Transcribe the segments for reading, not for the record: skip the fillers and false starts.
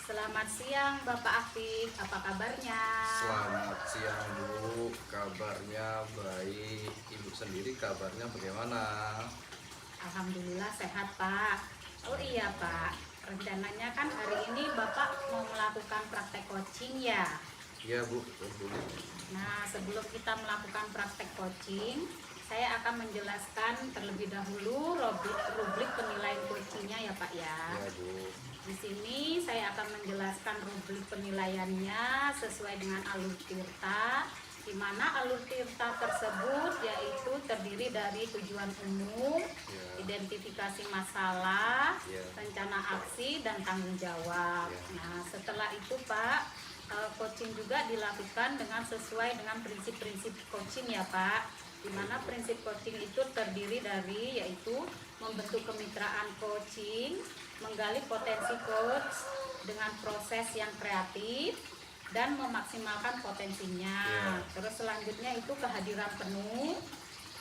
Selamat siang Bapak Afif, apa kabarnya? Selamat siang Bu, kabarnya baik. Ibu sendiri kabarnya bagaimana? Alhamdulillah sehat Pak. Oh iya Pak, rencananya kan hari ini Bapak mau melakukan praktek coaching ya. Iya Bu, betul. Nah sebelum kita melakukan praktek coaching, saya akan menjelaskan terlebih dahulu rubrik penilaian coachingnya ya Pak ya. Iya Bu. Di sini saya akan menjelaskan rubrik penilaiannya sesuai dengan alur tirta, di mana alur tirta tersebut yaitu terdiri dari tujuan umum, Ya. identifikasi masalah, Ya. rencana aksi, dan tanggung jawab. Ya. Nah, setelah itu Pak, coaching juga dilakukan dengan sesuai dengan prinsip-prinsip coaching ya Pak. Di mana prinsip coaching itu terdiri dari yaitu membentuk kemitraan coaching, menggali potensi coach dengan proses yang kreatif dan memaksimalkan potensinya. Yeah. Terus selanjutnya itu kehadiran penuh.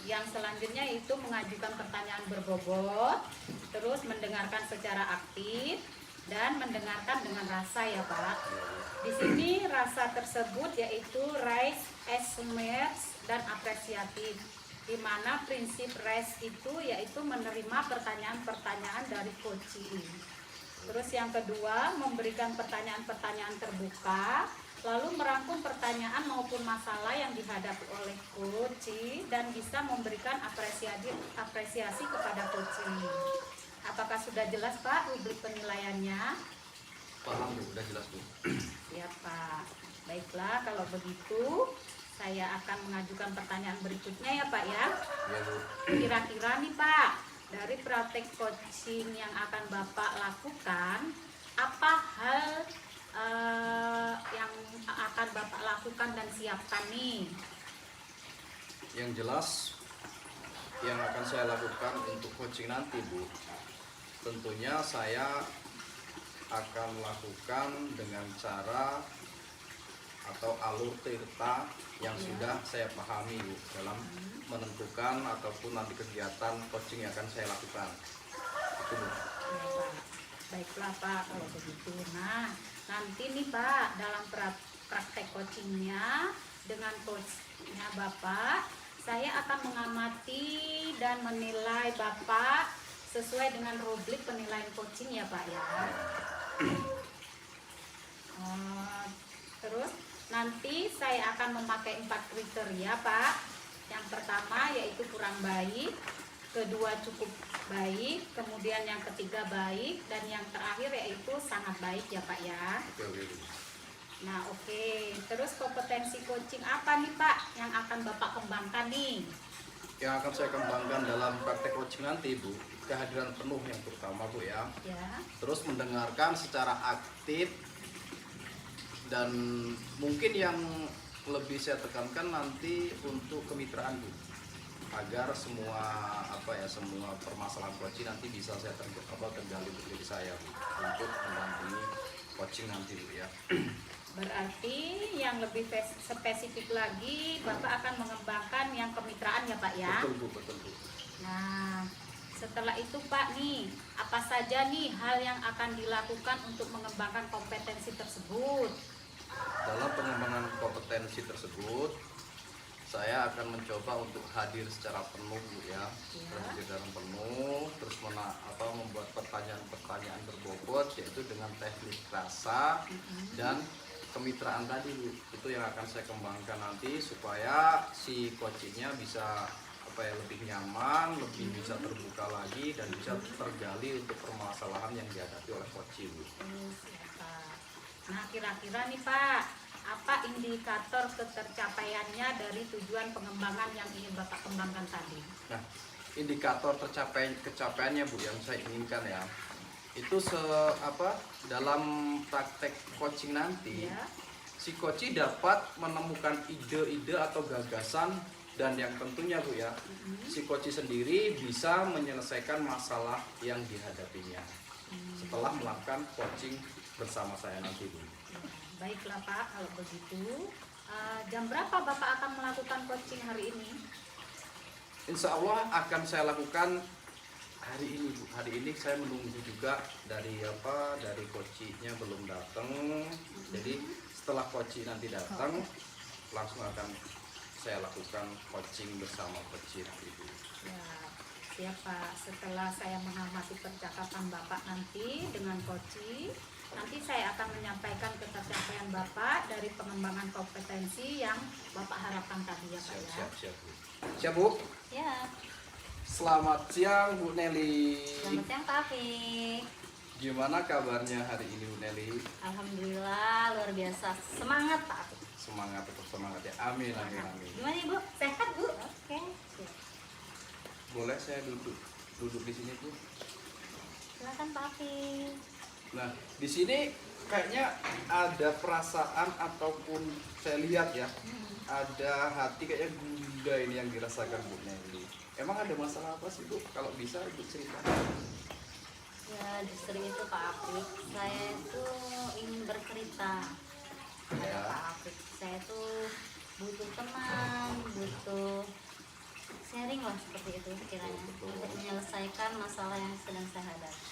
Yang selanjutnya itu mengajukan pertanyaan berbobot, terus mendengarkan secara aktif dan mendengarkan dengan rasa ya Pak. Di sini rasa tersebut yaitu raise, assumes, dan apresiatif. Di mana prinsip RES itu yaitu menerima pertanyaan-pertanyaan dari coaching. Terus yang kedua, memberikan pertanyaan-pertanyaan terbuka, lalu merangkum pertanyaan maupun masalah yang dihadapi oleh coaching dan bisa memberikan apresiasi kepada coaching. Apakah sudah jelas Pak rubrik penilaiannya? Paham Bu, udah jelas Bu. Ya Pak. Baiklah kalau begitu saya akan mengajukan pertanyaan berikutnya ya Pak ya. Iya Bu. Kira-kira nih Pak, dari praktek coaching yang akan Bapak lakukan, apa hal yang akan Bapak lakukan dan siapkan nih? Yang jelas yang akan saya lakukan untuk coaching nanti Bu, tentunya saya akan melakukan dengan cara atau alur tirta yang sudah saya pahami Bu, dalam menentukan ataupun nanti kegiatan coaching yang akan saya lakukan. Itu Bu. Ya, Pak. Baiklah Pak kalau begitu. Nah nanti nih Pak dalam praktek coachingnya dengan coachnya Bapak, saya akan mengamati dan menilai Bapak sesuai dengan rubrik penilaian coaching ya Pak ya. Terus nanti saya akan memakai 4 kriteria Pak. Yang pertama yaitu kurang baik, kedua cukup baik, kemudian yang ketiga baik, dan yang terakhir yaitu sangat baik ya Pak ya. Oke. Nah oke, terus kompetensi coaching apa nih Pak yang akan Bapak kembangkan nih? Yang akan saya kembangkan dalam praktek coaching nanti Bu, kehadiran penuh yang terutama Bu ya. Ya. Terus mendengarkan secara aktif, dan mungkin yang lebih saya tekankan nanti untuk kemitraan Bu, agar semua semua permasalahan coaching nanti bisa saya tergali untuk diri saya Bu, untuk mendampingi coaching nanti Bu ya. Berarti yang lebih spesifik lagi Bapak akan mengembangkan yang kemitraan ya Pak ya. Betul Bu. Nah, setelah itu Pak nih, apa saja nih hal yang akan dilakukan untuk mengembangkan kompetensi tersebut? Dalam pengembangan kompetensi tersebut, saya akan mencoba untuk hadir secara penuh Bu ya. Hadir dalam penuh, terus membuat pertanyaan-pertanyaan berbobot, yaitu dengan teknik rasa dan kemitraan tadi Bu. Itu yang akan saya kembangkan nanti supaya si coachingnya bisa lebih nyaman, lebih bisa terbuka lagi dan bisa tergali untuk permasalahan yang dihadapi oleh coaching Bu. Nah kira-kira nih Pak, apa indikator ketercapaiannya dari tujuan pengembangan yang ingin Bapak kembangkan tadi? Nah, indikator kecapaiannya Bu yang saya inginkan ya, itu dalam praktek coaching nanti Ya. si coaching dapat menemukan ide-ide atau gagasan, dan yang tentunya Bu ya, si coaching sendiri bisa menyelesaikan masalah yang dihadapinya setelah melakukan coaching bersama saya nanti Bu. Baiklah Pak, kalau begitu jam berapa Bapak akan melakukan coaching hari ini? Insya Allah akan saya lakukan hari ini saya menunggu juga dari coachnya belum datang. Jadi setelah coach nanti datang langsung akan saya lakukan coaching bersama coach Ibu. Ya, siap Pak. Setelah saya mengamati percakapan Bapak nanti dengan coach, nanti saya akan menyampaikan pencapaian Bapak dari pengembangan kompetensi yang Bapak harapkan tadi ya Pak ya. Siap Bu. Siap Bu. Ya. Selamat siang Bu Nelly. Selamat siang Pak Afik. Gimana kabarnya hari ini Bu Nelly? Alhamdulillah luar biasa. Semangat Pak Afik. Semangat, tetap semangat ya. Amin. Gimana Ibu? Sehat Bu? Oke. Siap. Boleh saya duduk di sini Bu? Silakan Pak Afik. Nah, di sini kayaknya ada perasaan ataupun saya lihat ya, ada hati kayaknya gundah ini yang dirasakan Bu Nelly. Emang ada masalah apa sih Bu? Kalau bisa Ibu cerita. Ya justru itu Pak Afik, saya itu ingin bercerita pada Ya. Pak Afik. Saya itu butuh teman, butuh sharing lah seperti itu kiranya Betul. untuk menyelesaikan masalah yang sedang saya hadapi.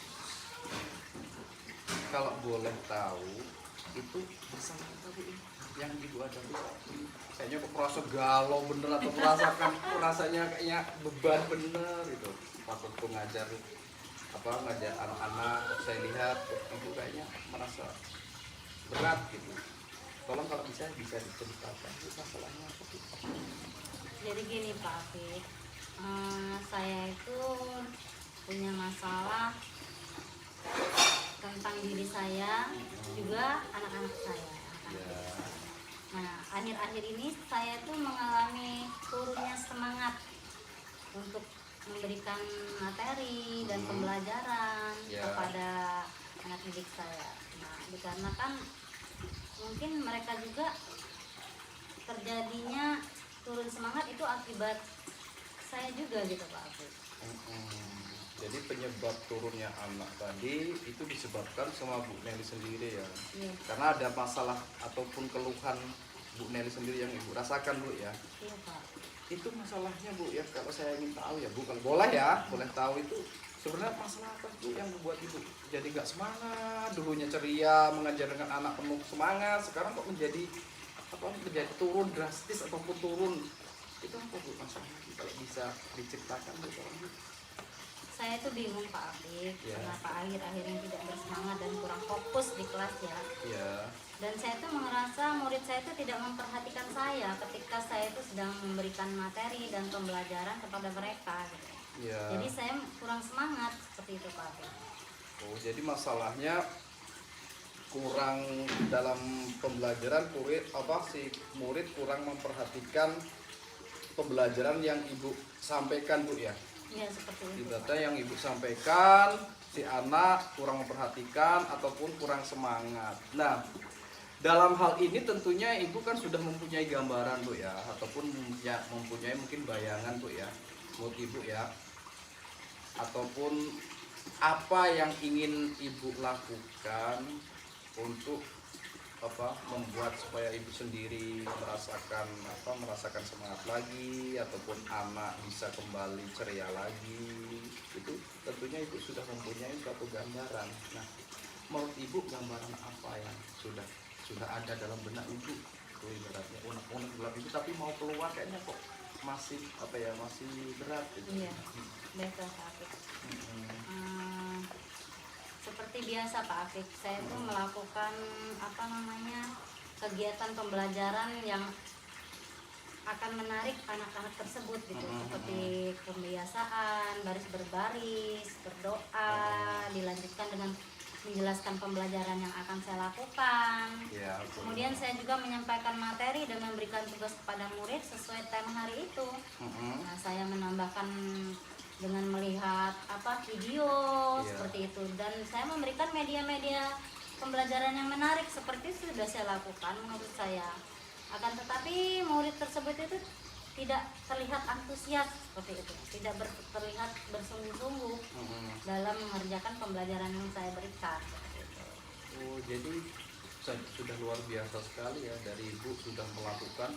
Kalau boleh tahu, itu masalah apa Bu yang Ibu hadapi saat ini? Kayaknya kok merasa galau bener atau merasakan rasanya kayaknya beban bener gitu. Waktu ngajar anak-anak, saya lihat Ibu kayaknya merasa berat gitu. Tolong kalau bisa diceritakan Bu, masalahnya apa Bu? Jadi gini Pak Afik, saya itu punya masalah tentang diri saya, juga anak-anak saya. Ya. Nah, akhir-akhir ini saya tuh mengalami turunnya semangat untuk memberikan materi dan pembelajaran Ya. kepada anak didik saya. Nah, dikarenakan mungkin mereka juga terjadinya turun semangat itu akibat saya juga gitu Pak Afif. Jadi penyebab turunnya anak tadi itu disebabkan sama Bu Nelly sendiri ya. Iya, Karena ada masalah ataupun keluhan Bu Nelly sendiri yang Ibu rasakan Bu ya. iya Pak. Itu masalahnya Bu ya, kalau saya ingin tahu ya Bu, kalau boleh ya, boleh tahu itu sebenarnya masalah apa Bu yang membuat Ibu jadi nggak semangat, dulunya ceria mengajar dengan anak penuh semangat, sekarang kok menjadi turun drastis ataupun turun, itu apa Bu masalahnya? Kalau bisa diceritakan Bu tolong Bu. Saya tuh bingung Pak Afif, Ya. kenapa akhir-akhir ini tidak bersemangat dan kurang fokus di kelas ya. Ya, Dan saya tuh merasa murid saya itu tidak memperhatikan saya ketika saya itu sedang memberikan materi dan pembelajaran kepada mereka gitu. ya. Jadi saya kurang semangat seperti itu Pak Afif. Oh, jadi masalahnya kurang dalam pembelajaran murid kurang memperhatikan pembelajaran yang Ibu sampaikan Bu ya. Ya seperti itu. Data yang Ibu sampaikan, si anak kurang memperhatikan ataupun kurang semangat. Nah, dalam hal ini tentunya Ibu kan sudah mempunyai gambaran Bu ya, ataupun ya mempunyai mungkin bayangan Bu ya, menurut Ibu ya, ataupun apa yang ingin Ibu lakukan untuk membuat supaya Ibu sendiri merasakan semangat lagi, ataupun anak bisa kembali ceria lagi. Itu tentunya Ibu sudah mempunyai suatu gambaran. Nah, menurut Ibu gambaran apa yang sudah ada dalam benak Ibu? Itu ibaratnya unek-unek dalam Ibu tapi mau keluar kayaknya kok masih berat gitu. Iya, baiklah Pak Afif. Seperti biasa Pak Afif, saya tuh melakukan kegiatan pembelajaran yang akan menarik anak-anak tersebut gitu, seperti pembiasaan, baris berbaris, berdoa, dilanjutkan dengan menjelaskan pembelajaran yang akan saya lakukan. Ya, betul. Kemudian saya juga menyampaikan materi dan memberikan tugas kepada murid sesuai tema hari itu. Nah, saya menambahkan dengan melihat video seperti itu, dan saya memberikan media-media pembelajaran yang menarik seperti itu sudah saya lakukan menurut saya. Akan tetapi murid tersebut itu tidak terlihat antusias seperti itu, tidak terlihat bersungguh-sungguh dalam mengerjakan pembelajaran yang saya berikan seperti itu. Oh, jadi sudah luar biasa sekali ya, dari Ibu sudah melakukan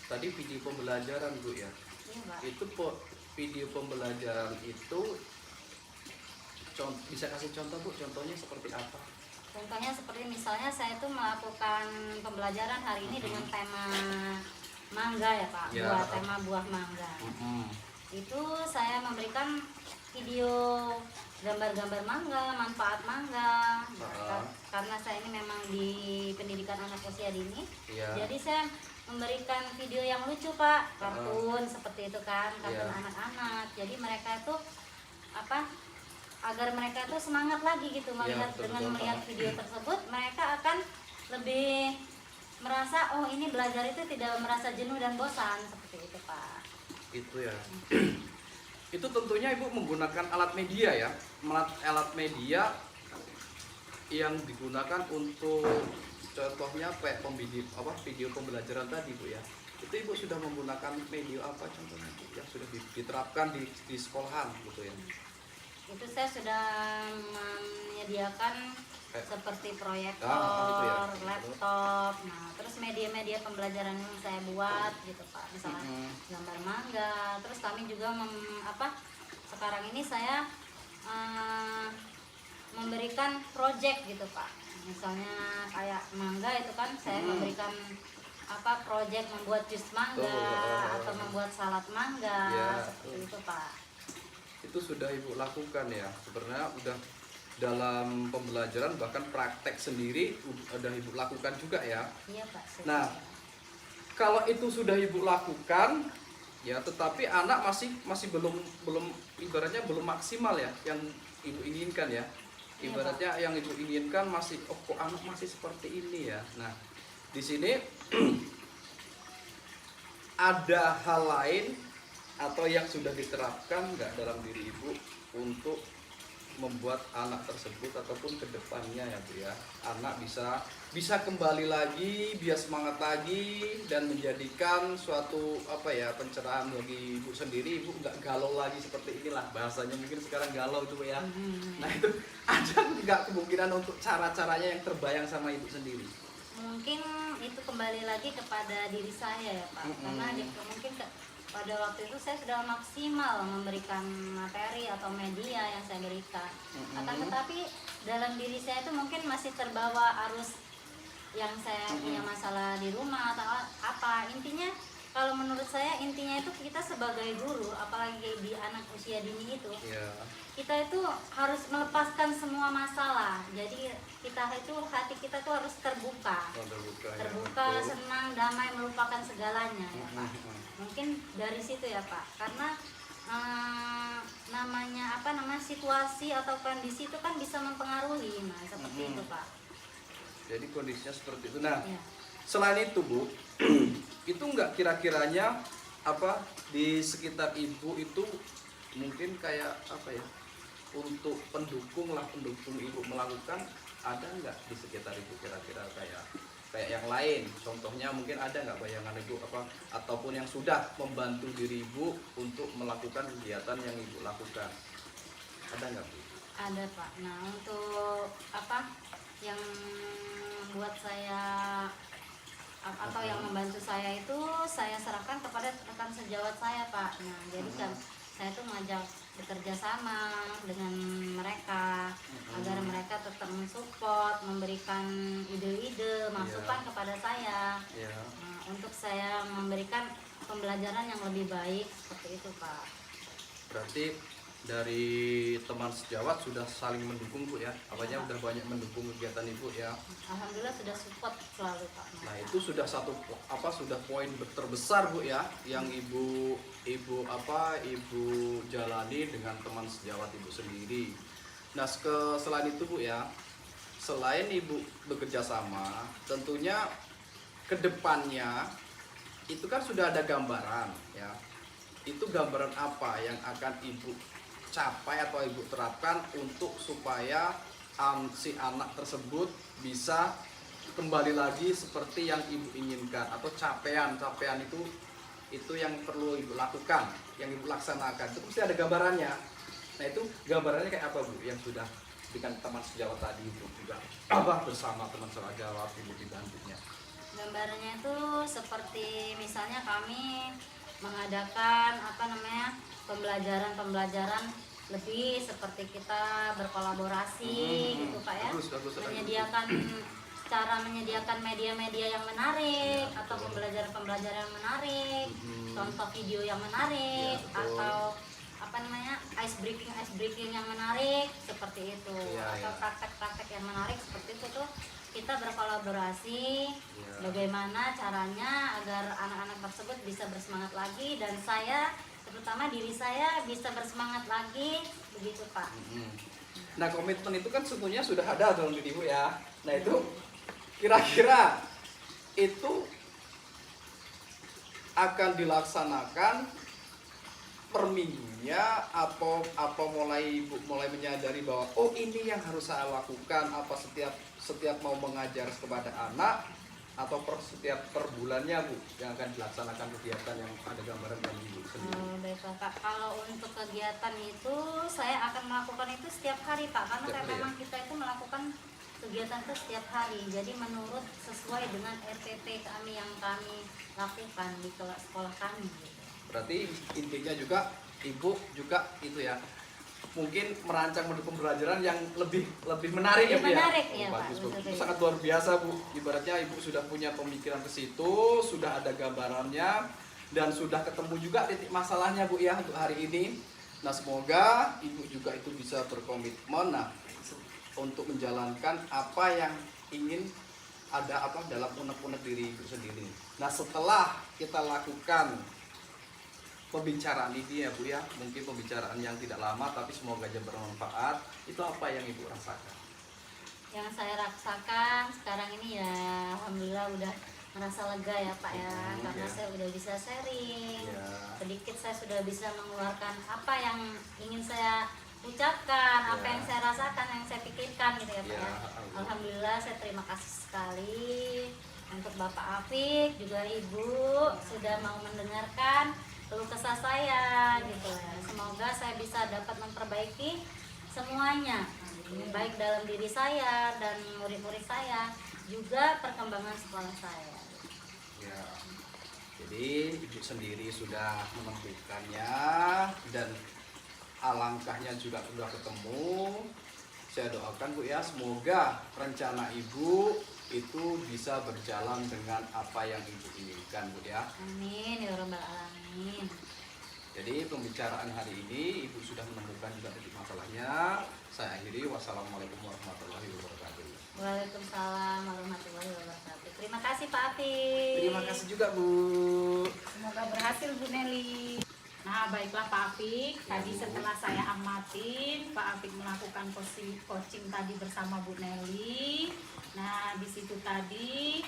tadi video pembelajaran Bu ya. Iya Pak. Itu video pembelajaran itu bisa kasih contoh Bu, contohnya seperti apa? Contohnya seperti misalnya saya itu melakukan pembelajaran hari ini dengan tema mangga ya Pak, Ya. tema buah mangga. Mm-mm. Itu saya memberikan video gambar-gambar mangga, manfaat mangga. Karena saya ini memang di pendidikan anak usia dini, Iya. jadi saya memberikan video yang lucu Pak, kartun seperti itu kan, kartun Iya. anak-anak. Jadi mereka itu apa? Agar mereka itu semangat lagi gitu melihat, betul, dengan betul. melihat video tersebut, mereka akan lebih merasa oh ini belajar itu tidak merasa jenuh dan bosan seperti itu Pak. Itu ya. Itu tentunya Ibu menggunakan alat media ya, alat media yang digunakan untuk contohnya kayak video pembelajaran tadi Bu ya. Itu Ibu sudah menggunakan media apa contohnya Bu, yang sudah diterapkan di sekolahan gitu ya. Itu saya sudah menyediakan seperti proyektor, gitu ya. laptop, nah terus media-media pembelajaran yang saya buat gitu Pak, misalnya gambar mangga. Terus kami juga sekarang ini saya memberikan project gitu Pak, misalnya kayak mangga itu kan saya memberikan project membuat jus mangga atau membuat salad mangga seperti itu Pak. Itu sudah Ibu lakukan ya, sebenarnya udah dalam pembelajaran bahkan praktek sendiri udah Ibu lakukan juga ya. Iya Pak. Nah, kalau itu sudah Ibu lakukan ya, tetapi anak masih belum ibaratnya belum maksimal ya yang Ibu inginkan ya. Ibaratnya yang Ibu inginkan masih kok anak masih seperti ini ya. Nah, di sini ada hal lain atau yang sudah diterapkan nggak dalam diri Ibu untuk membuat anak tersebut ataupun kedepannya ya Bu ya, anak bisa kembali lagi, biar semangat lagi dan menjadikan suatu pencerahan bagi Ibu sendiri. Ibu nggak galau lagi seperti inilah bahasanya, mungkin sekarang galau itu Bu ya. Nah itu ada nggak kemungkinan untuk cara-caranya yang terbayang sama Ibu sendiri? Mungkin itu kembali lagi kepada diri saya ya Pak, karena mungkin pada waktu itu saya sudah maksimal memberikan materi atau media yang saya berikan. Akan tetapi dalam diri saya itu mungkin masih terbawa arus yang saya punya masalah di rumah atau apa. Intinya kalau menurut saya intinya itu kita sebagai guru, apalagi di anak usia dini itu, kita itu harus melepaskan semua masalah. Jadi hati kita itu harus terbuka, senang, damai, melupakan segalanya ya Pak. Mungkin dari situ ya Pak, karena situasi atau kondisi itu kan bisa mempengaruhi, nah seperti itu Pak. Jadi kondisinya seperti itu. Nah, selain itu Bu, itu enggak kira-kiranya di sekitar Ibu itu mungkin kayak untuk pendukung Ibu melakukan, ada enggak di sekitar Ibu kira-kira kayak yang lain? Contohnya mungkin ada nggak bayangan Ibu ataupun yang sudah membantu diri Ibu untuk melakukan kegiatan yang Ibu lakukan? Ada nggak Bu? Ada Pak. Nah untuk yang buat saya atau yang membantu saya itu saya serahkan kepada rekan sejawat saya Pak. Nah jadi kan saya tuh ngajak bekerja sama dengan mereka agar mereka tetap mensupport, memberikan ide-ide, masukan kepada saya untuk saya memberikan pembelajaran yang lebih baik seperti itu Pak. Berarti dari teman sejawat sudah saling mendukung Bu ya, udah banyak mendukung kegiatan Ibu ya. Alhamdulillah sudah support selalu Pak. Nah itu sudah sudah poin terbesar Bu ya yang ibu jalani dengan teman sejawat Ibu sendiri. Nah selain itu Bu ya, selain Ibu bekerja sama, tentunya kedepannya itu kan sudah ada gambaran ya. Itu gambaran apa yang akan Ibu capai atau Ibu terapkan untuk supaya si anak tersebut bisa kembali lagi seperti yang Ibu inginkan, atau capaian itu yang perlu Ibu lakukan, yang Ibu laksanakan. Itu mesti ada gambarannya. Nah itu gambarannya kayak apa Bu yang sudah dengan teman sejawat tadi itu juga bersama teman sejawat Ibu dibantunya? Gambarannya itu seperti misalnya kami mengadakan pembelajaran lebih seperti kita berkolaborasi gitu Pak ya, Bagus. menyediakan media-media yang menarik atau pembelajaran yang menarik, contoh video yang menarik, atau ice breaking yang menarik seperti itu, atau praktek-praktek yang menarik seperti itu tuh kita berkolaborasi. Bagaimana caranya agar anak-anak tersebut bisa bersemangat lagi, dan saya, terutama diri saya, bisa bersemangat lagi, begitu Pak. Nah, komitmen itu kan sebetulnya sudah ada dalam diri Ibu ya. Nah, itu kira-kira itu akan dilaksanakan per minggunya atau mulai menyadari bahwa oh ini yang harus saya lakukan, apa setiap mau mengajar kepada anak, atau per bulannya Bu yang akan dilaksanakan kegiatan yang ada gambaran dari Ibu sendiri? Baiklah Pak, kalau untuk kegiatan itu saya akan melakukan itu setiap hari Pak, karena memang kita itu melakukan kegiatan itu setiap hari, jadi menurut sesuai dengan RPP kami yang kami lakukan di sekolah kami gitu. Berarti intinya juga Ibu juga itu ya, mungkin merancang menu pembelajaran yang lebih menarik ya Bu ya. Menarik ya Pak. Bagus, itu sangat luar biasa Bu. Ibaratnya Ibu sudah punya pemikiran ke situ, sudah ada gambarannya, dan sudah ketemu juga titik masalahnya Bu ya untuk hari ini. Nah, semoga Ibu juga itu bisa berkomitmen untuk menjalankan apa yang ingin ada dalam unek-unek diri Ibu sendiri. Nah, setelah kita lakukan pembicaraan ini ya Bu ya, mungkin pembicaraan yang tidak lama tapi semoga aja bermanfaat, itu apa yang Ibu rasakan? Yang saya rasakan sekarang ini ya alhamdulillah udah merasa lega ya Pak ya, karena saya udah bisa sharing, sedikit saya sudah bisa mengeluarkan apa yang ingin saya ucapkan, apa yang saya rasakan, yang saya pikirkan gitu ya Pak ya. Alhamdulillah saya terima kasih sekali untuk Bapak Afik, juga Ibu sudah mau mendengarkan keluh kesah saya gitu ya. Semoga saya bisa dapat memperbaiki semuanya, baik dalam diri saya dan murid-murid saya, juga perkembangan sekolah saya. Ya, jadi Ibu sendiri sudah menentukannya dan alangkahnya juga sudah ketemu. Saya doakan Bu ya, semoga rencana Ibu itu bisa berjalan dengan apa yang Ibu inginkan Bu ya. Amin ya rabbal alamin. Jadi pembicaraan hari ini Ibu sudah menemukan juga titik masalahnya. Saya akhiri, wassalamualaikum warahmatullahi wabarakatuh. Waalaikumsalam warahmatullahi wabarakatuh. Terima kasih Pak Afif. Terima kasih juga Bu. Semoga berhasil Bu Nelly. Nah, baiklah Pak Afik, tadi setelah saya amatin Pak Afik melakukan coaching tadi bersama Bu Nelly. Nah, di situ tadi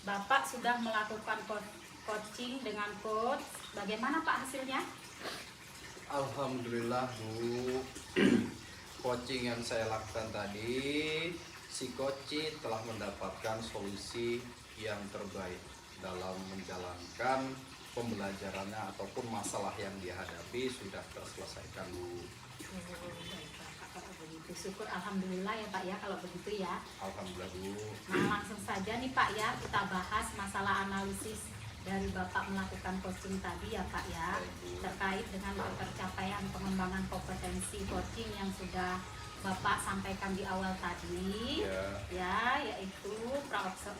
Bapak sudah melakukan coaching dengan coach. Bagaimana Pak hasilnya? Alhamdulillah Bu. Coaching yang saya lakukan tadi, si coach telah mendapatkan solusi yang terbaik dalam menjalankan pembelajarannya ataupun masalah yang dihadapi sudah terselesaikan Bu. Baiklah Pak, kalau begitu syukur alhamdulillah ya Pak ya kalau begitu ya. Alhamdulillah Bu. Nah, langsung saja nih Pak ya, kita bahas masalah analisis dari Bapak melakukan coaching tadi ya Pak ya, terkait dengan pencapaian pengembangan kompetensi coaching yang sudah Bapak sampaikan di awal tadi, ya, yaitu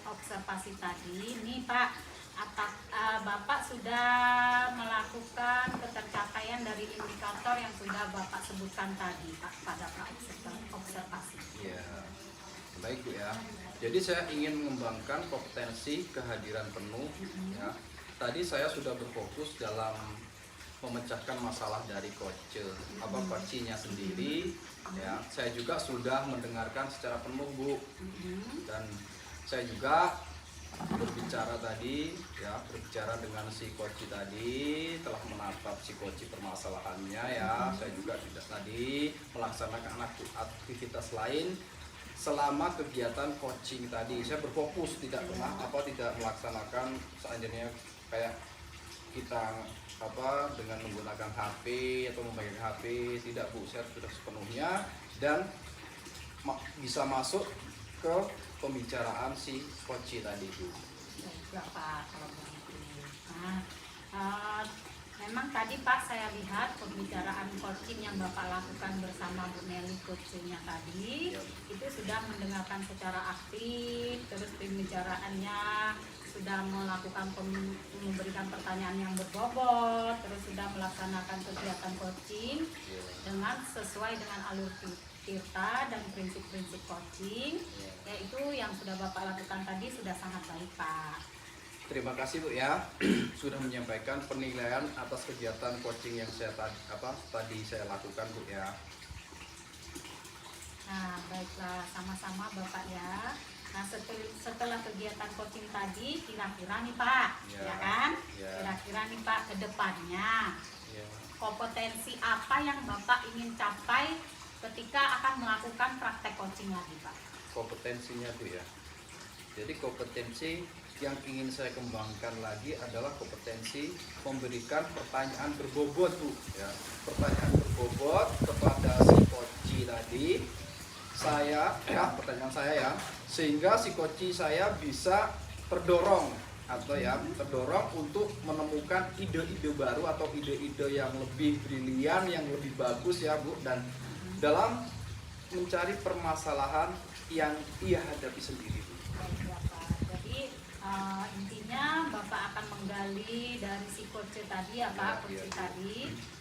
observasi tadi. Nih Pak, Bapak sudah melakukan pencapaian dari indikator yang sudah Bapak sebutkan tadi Pak pada observasi. Ya, baik Bu ya. Jadi saya ingin mengembangkan kompetensi kehadiran penuh. Ya. Tadi saya sudah berfokus dalam memecahkan masalah dari coaching-nya sendiri. Ya, saya juga sudah mendengarkan secara penuh Bu, dan saya juga berbicara dengan si coach tadi, telah menatap si coach permasalahannya ya. Saya juga tidak tadi melaksanakan aktivitas lain selama kegiatan coaching tadi. Saya berfokus, tidak melaksanakan seandainya kayak kita dengan menggunakan HP atau memegang HP, tidak Bu. Saya sudah sepenuhnya dan bisa masuk ke pembicaraan si coach tadi Bu. Baiklah Pak kalau begitu. Nah, Memang tadi Pak saya lihat pembicaraan coaching yang Bapak lakukan bersama Bu Nelly coachingnya tadi Ya. itu sudah mendengarkan secara aktif, terus pembicaraannya sudah melakukan memberikan pertanyaan yang berbobot, terus sudah melaksanakan kegiatan coaching Ya. dengan sesuai dengan alur Tirta dan prinsip-prinsip coaching, Ya. yaitu yang sudah Bapak lakukan tadi sudah sangat baik Pak. Terima kasih Bu ya sudah menyampaikan penilaian atas kegiatan coaching yang tadi saya lakukan Bu ya. Nah, baiklah sama-sama Bapak ya. Nah, setelah kegiatan coaching tadi, kira-kira nih Pak, Ya. ya kan? Ya. Kira-kira nih Pak, ke depannya Ya. kompetensi apa yang Bapak ingin capai ketika akan melakukan praktek coaching lagi Pak? Kompetensinya Bu ya. Jadi kompetensi yang ingin saya kembangkan lagi adalah kompetensi memberikan pertanyaan berbobot Bu ya. Pertanyaan berbobot kepada si coach tadi. Pertanyaan saya ya, sehingga si coach saya bisa terdorong untuk menemukan ide-ide baru atau ide-ide yang lebih brilian, yang lebih bagus ya Bu, dan dalam mencari permasalahan yang ia hadapi sendiri Bu. Baik Bapak. Jadi intinya Bapak akan menggali dari si coach tadi ya Pak, Ya, coach ya. tadi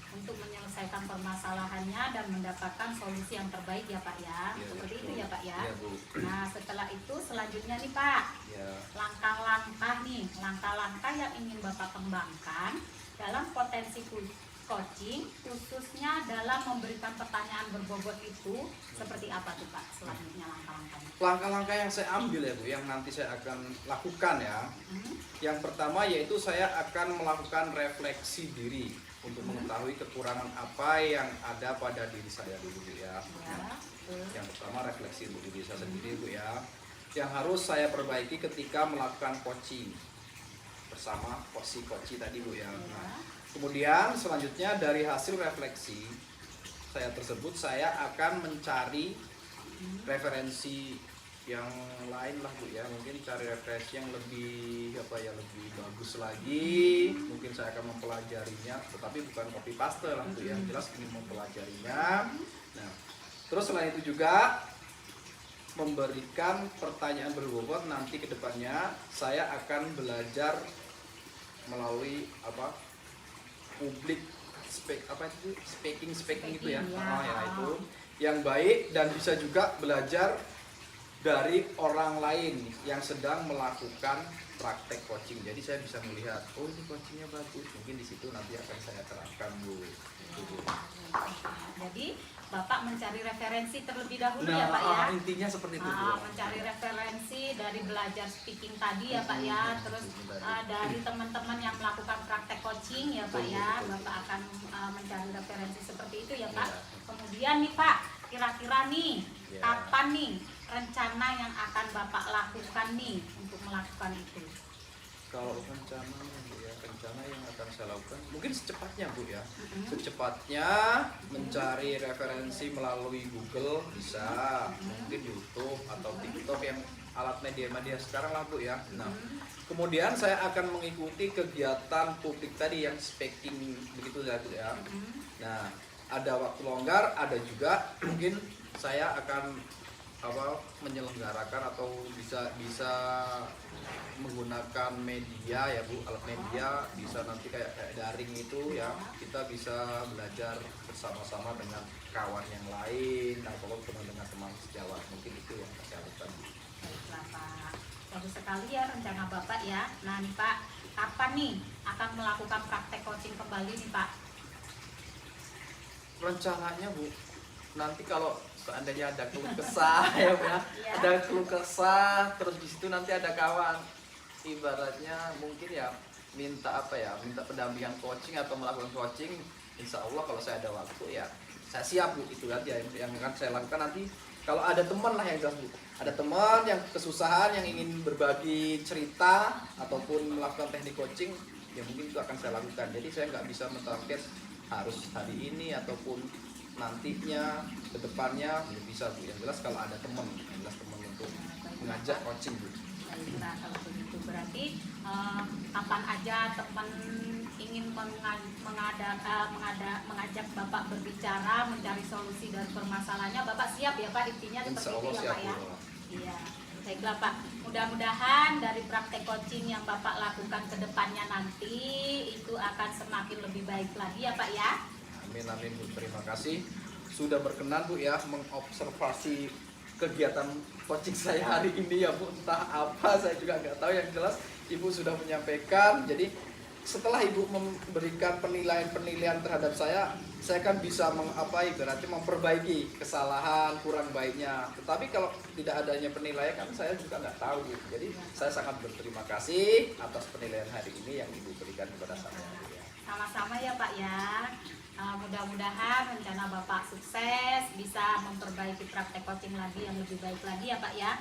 untuk menyelesaikan permasalahannya dan mendapatkan solusi yang terbaik ya Pak ya. Ya, Seperti itu betul. ya Pak ya. Ya, Bu. Nah, setelah itu selanjutnya nih Pak, Ya. langkah-langkah yang ingin Bapak kembangkan dalam potensi coaching, khususnya dalam memberikan pertanyaan berbobot itu seperti apa tuh Pak selanjutnya langkah-langkahnya? Langkah-langkah yang saya ambil ya Bu, yang nanti saya akan lakukan ya. Yang pertama yaitu saya akan melakukan refleksi diri untuk mengetahui kekurangan apa yang ada pada diri saya dulu Bu ya. Ya, betul. Yang pertama refleksi untuk diri saya sendiri Bu ya, yang harus saya perbaiki ketika melakukan coaching bersama coach tadi Bu ya. Nah, kemudian selanjutnya dari hasil refleksi saya tersebut, saya akan mencari referensi yang lain lah Bu ya. Mungkin cari referensi yang lebih lebih bagus lagi. Mungkin saya akan mempelajarinya, tetapi bukan copy paste lah Bu ya. Jelas ingin mempelajarinya. Nah, terus selain itu juga memberikan pertanyaan berbobot. Nanti ke depannya saya akan belajar melalui public speaking itu ya. Ya itu yang baik, dan bisa juga belajar dari orang lain yang sedang melakukan praktek coaching. Jadi saya bisa melihat, oh ini coachingnya bagus, mungkin di situ nanti akan saya terapkan Bu. Jadi Bapak mencari referensi terlebih dahulu ya Pak ya. Intinya seperti itu Bu. Mencari referensi dari belajar speaking tadi ya Pak ya, terus dari teman-teman yang melakukan praktek coaching ya Pak ya, Bapak akan mencari referensi seperti itu ya Pak. Ya. Kemudian nih Pak, kira-kira nih Ya. kapan nih rencana yang akan Bapak lakukan nih untuk melakukan itu? Kalau rencana yang akan saya lakukan mungkin secepatnya Bu ya. Secepatnya mencari referensi melalui Google bisa, mungkin YouTube atau TikTok, yang alat media sekarang lah Bu ya. Nah, kemudian saya akan mengikuti kegiatan publik tadi yang speaking begitu ya Bu ya. Nah, ada waktu longgar, ada juga mungkin saya akan menyelenggarakan atau bisa menggunakan media ya Bu, alat media, bisa nanti kayak daring itu ya, kita bisa belajar bersama-sama dengan kawan yang lain atau dengan teman sejawat, mungkin itu yang saya lakukan. Baiklah Pak, bagus sekali ya rencana Bapak ya. Nah nih Pak, kapan nih akan melakukan praktek coaching kembali nih Pak? Rencananya Bu, nanti kalau seandainya ada keluh kesah ya Bu ya, Ya. ada keluh kesah, terus di situ nanti ada kawan, ibaratnya mungkin ya minta pendampingan coaching atau melakukan coaching, insya Allah kalau saya ada waktu ya saya siap Bu. Itu nanti yang akan saya lakukan nanti. Kalau ada teman lah yang jelas Bu, ada teman yang kesusahan, yang ingin berbagi cerita ataupun melakukan teknik coaching, ya mungkin itu akan saya lakukan. Jadi saya nggak bisa mentarget harus hari ini ataupun nantinya ke depannya, belum bisa Bu. Yang jelas kalau ada teman, yang jelas teman untuk mengajak coaching Bu. Baiklah kalau begitu berarti kapan aja teman ingin mengajak Bapak berbicara, mencari solusi dari permasalahannya, Bapak siap ya Pak, intinya Insya seperti Allah itu ya siap, Pak ya. Bu. Iya, baiklah Pak. Mudah-mudahan dari praktek coaching yang Bapak lakukan ke depannya nanti itu akan semakin lebih baik lagi ya Pak ya. Amin amin Bu, terima kasih sudah berkenan Bu ya mengobservasi kegiatan coaching saya hari ini ya Bu. Entah apa saya juga nggak tahu, yang jelas Ibu sudah menyampaikan. Jadi setelah Ibu memberikan penilaian terhadap saya kan bisa ibaratnya memperbaiki kesalahan kurang baiknya. Tetapi kalau tidak adanya penilaian kan saya juga nggak tahu Bu. Jadi saya sangat berterima kasih atas penilaian hari ini yang Ibu berikan kepada saya. Sama-sama ya Pak ya. Mudah-mudahan rencana Bapak sukses, bisa memperbaiki praktek coaching lagi yang lebih baik lagi ya Pak ya.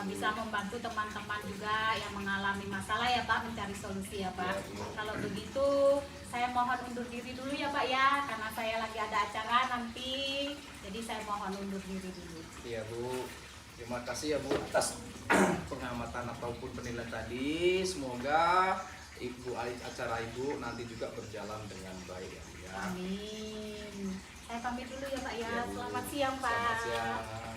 Bisa membantu teman-teman juga yang mengalami masalah ya Pak, mencari solusi ya Pak. Kalau begitu saya mohon undur diri dulu ya Pak ya, karena saya lagi ada acara nanti, jadi saya mohon undur diri dulu. Iya Bu, terima kasih ya Bu atas pengamatan ataupun penilaian tadi. Semoga acara Ibu nanti juga berjalan dengan baik ya Bu ya. Amin. Saya pamit dulu ya Pak ya. Iya, Bu. Selamat siang Pak. Selamat siang.